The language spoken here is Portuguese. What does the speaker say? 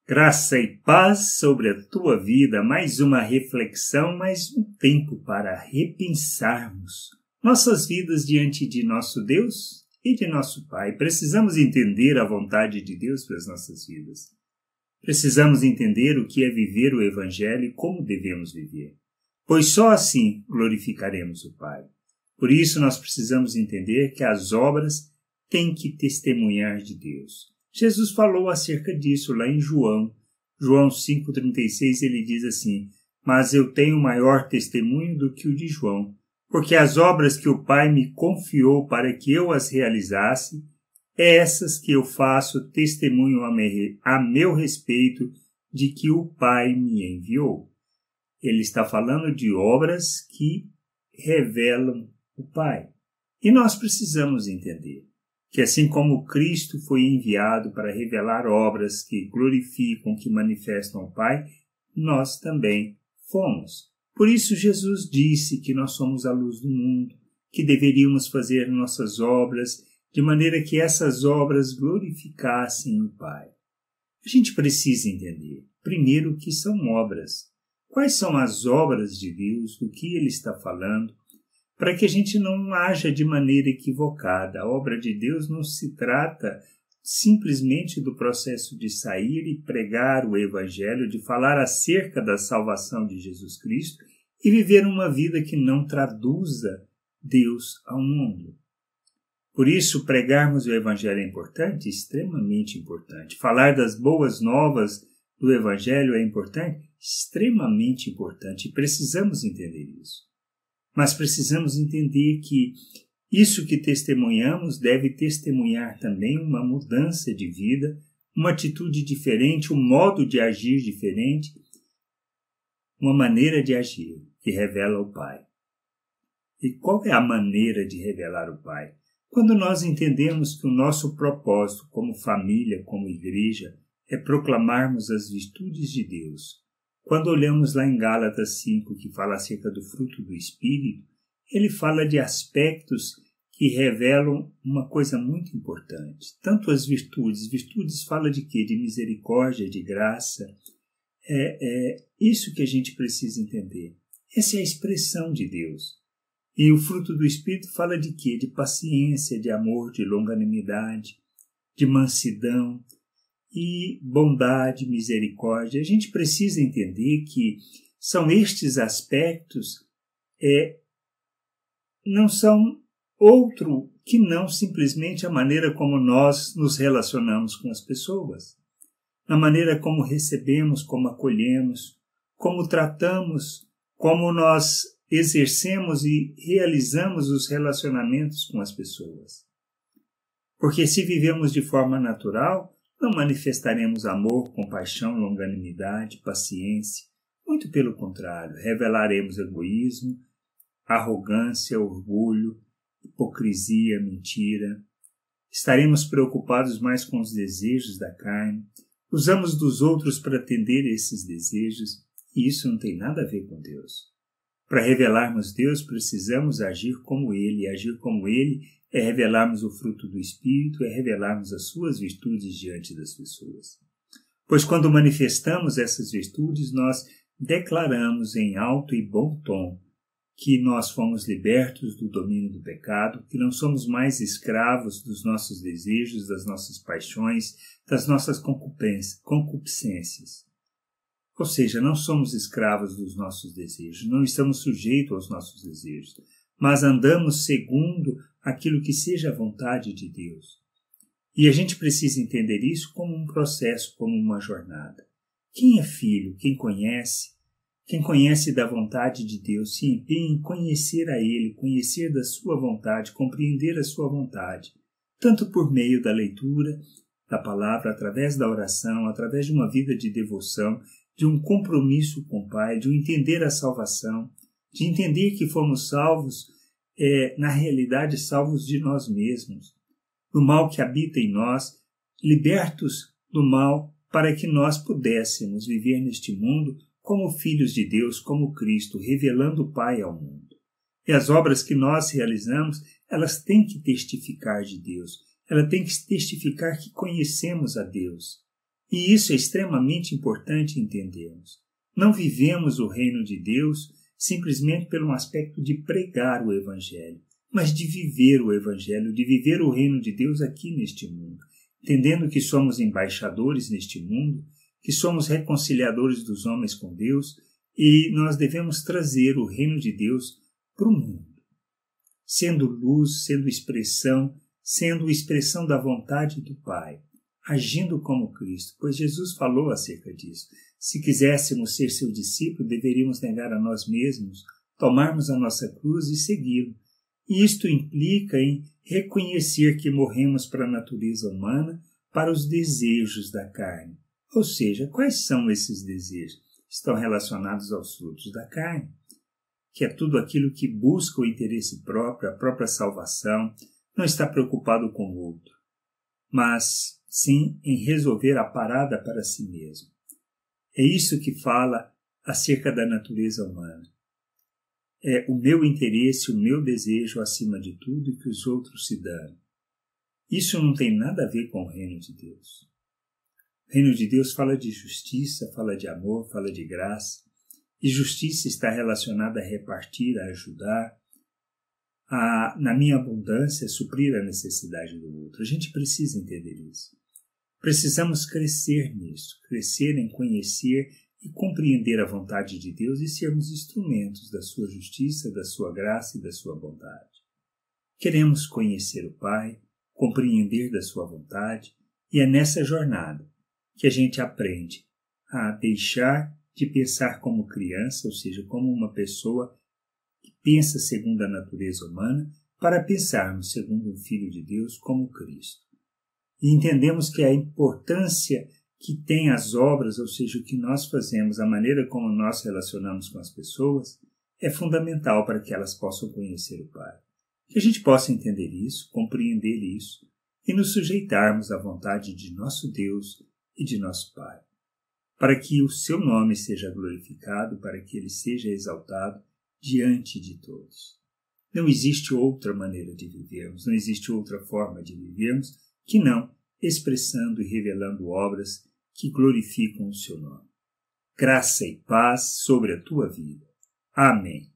Graça e paz sobre a tua vida, mais uma reflexão, mais um tempo para repensarmos nossas vidas diante de nosso Deus e de nosso Pai. Precisamos entender a vontade de Deus para as nossas vidas. Precisamos entender o que é viver o Evangelho e como devemos viver, pois só assim glorificaremos o Pai. Por isso nós precisamos entender que as obras têm que testemunhar de Deus. Jesus falou acerca disso lá em João 5,36, ele diz assim: mas eu tenho maior testemunho do que o de João, porque as obras que o Pai me confiou para que eu as realizasse, essas que eu faço testemunho a meu respeito de que o Pai me enviou. Ele está falando de obras que revelam o Pai. E nós precisamos entender que assim como Cristo foi enviado para revelar obras que glorificam, que manifestam o Pai, nós também fomos. Por isso Jesus disse que nós somos a luz do mundo, que deveríamos fazer nossas obras de maneira que essas obras glorificassem o Pai. A gente precisa entender, primeiro, o que são obras. Quais são as obras de Deus, do que Ele está falando, para que a gente não haja de maneira equivocada. A obra de Deus não se trata simplesmente do processo de sair e pregar o Evangelho, de falar acerca da salvação de Jesus Cristo e viver uma vida que não traduza Deus ao mundo. Por isso, pregarmos o Evangelho é importante, extremamente importante. Falar das boas novas do Evangelho é importante, extremamente importante, e precisamos entender isso. Mas precisamos entender que isso que testemunhamos deve testemunhar também uma mudança de vida, uma atitude diferente, um modo de agir diferente, uma maneira de agir que revela o Pai. E qual é a maneira de revelar o Pai? Quando nós entendemos que o nosso propósito como família, como igreja, é proclamarmos as virtudes de Deus. Quando olhamos lá em Gálatas 5, que fala acerca do fruto do Espírito, ele fala de aspectos que revelam uma coisa muito importante. Tanto as virtudes. Virtudes fala de quê? De misericórdia, de graça. É isso que a gente precisa entender. Essa é a expressão de Deus. E o fruto do Espírito fala de quê? De paciência, de amor, de longanimidade, de mansidão e bondade, misericórdia. A gente precisa entender que são estes aspectos, não são outro que não simplesmente a maneira como nós nos relacionamos com as pessoas, a maneira como recebemos, como acolhemos, como tratamos, como nós exercemos e realizamos os relacionamentos com as pessoas. Porque se vivemos de forma natural, não manifestaremos amor, compaixão, longanimidade, paciência. Muito pelo contrário, revelaremos egoísmo, arrogância, orgulho, hipocrisia, mentira. Estaremos preocupados mais com os desejos da carne. Usamos dos outros para atender esses desejos, e isso não tem nada a ver com Deus. Para revelarmos Deus, precisamos agir como Ele. E agir como Ele é revelarmos o fruto do Espírito, é revelarmos as suas virtudes diante das pessoas. Pois quando manifestamos essas virtudes, nós declaramos em alto e bom tom que nós fomos libertos do domínio do pecado, que não somos mais escravos dos nossos desejos, das nossas paixões, das nossas concupiscências. Ou seja, não somos escravos dos nossos desejos, não estamos sujeitos aos nossos desejos, mas andamos segundo aquilo que seja a vontade de Deus. E a gente precisa entender isso como um processo, como uma jornada. Quem é filho, quem conhece da vontade de Deus, se empenha em conhecer a Ele, conhecer da sua vontade, compreender a sua vontade, tanto por meio da leitura da palavra, através da oração, através de uma vida de devoção, de um compromisso com o Pai, de um entender a salvação, de entender que fomos salvos, na realidade salvos de nós mesmos, do mal que habita em nós, libertos do mal para que nós pudéssemos viver neste mundo como filhos de Deus, como Cristo, revelando o Pai ao mundo. E as obras que nós realizamos, elas têm que testificar de Deus, elas têm que testificar que conhecemos a Deus. E isso é extremamente importante entendermos. Não vivemos o reino de Deus simplesmente pelo aspecto de pregar o Evangelho, mas de viver o Evangelho, de viver o reino de Deus aqui neste mundo, entendendo que somos embaixadores neste mundo, que somos reconciliadores dos homens com Deus e nós devemos trazer o reino de Deus para o mundo, sendo luz, sendo expressão da vontade do Pai, agindo como Cristo, pois Jesus falou acerca disso. Se quiséssemos ser seu discípulo, deveríamos negar a nós mesmos, tomarmos a nossa cruz e segui-lo. E isto implica em reconhecer que morremos para a natureza humana, para os desejos da carne. Ou seja, quais são esses desejos? Estão relacionados aos frutos da carne, que é tudo aquilo que busca o interesse próprio, a própria salvação, não está preocupado com o outro, mas sim em resolver a parada para si mesmo. É isso que fala acerca da natureza humana. É o meu interesse, o meu desejo acima de tudo e que os outros se danem. Isso não tem nada a ver com o reino de Deus. O reino de Deus fala de justiça, fala de amor, fala de graça. E justiça está relacionada a repartir, a ajudar, na minha abundância, suprir a necessidade do outro. A gente precisa entender isso. Precisamos crescer nisso, crescer em conhecer e compreender a vontade de Deus e sermos instrumentos da sua justiça, da sua graça e da sua bondade. Queremos conhecer o Pai, compreender da sua vontade, e é nessa jornada que a gente aprende a deixar de pensar como criança, ou seja, como uma pessoa que pensa segundo a natureza humana, para pensarmos segundo o Filho de Deus como Cristo. E entendemos que a importância que tem as obras, ou seja, o que nós fazemos, a maneira como nós relacionamos com as pessoas, é fundamental para que elas possam conhecer o Pai. Que a gente possa entender isso, compreender isso e nos sujeitarmos à vontade de nosso Deus e de nosso Pai, para que o seu nome seja glorificado, para que ele seja exaltado diante de todos. Não existe outra maneira de vivermos, não existe outra forma de vivermos que não expressando e revelando obras que glorificam o seu nome. Graça e paz sobre a tua vida. Amém.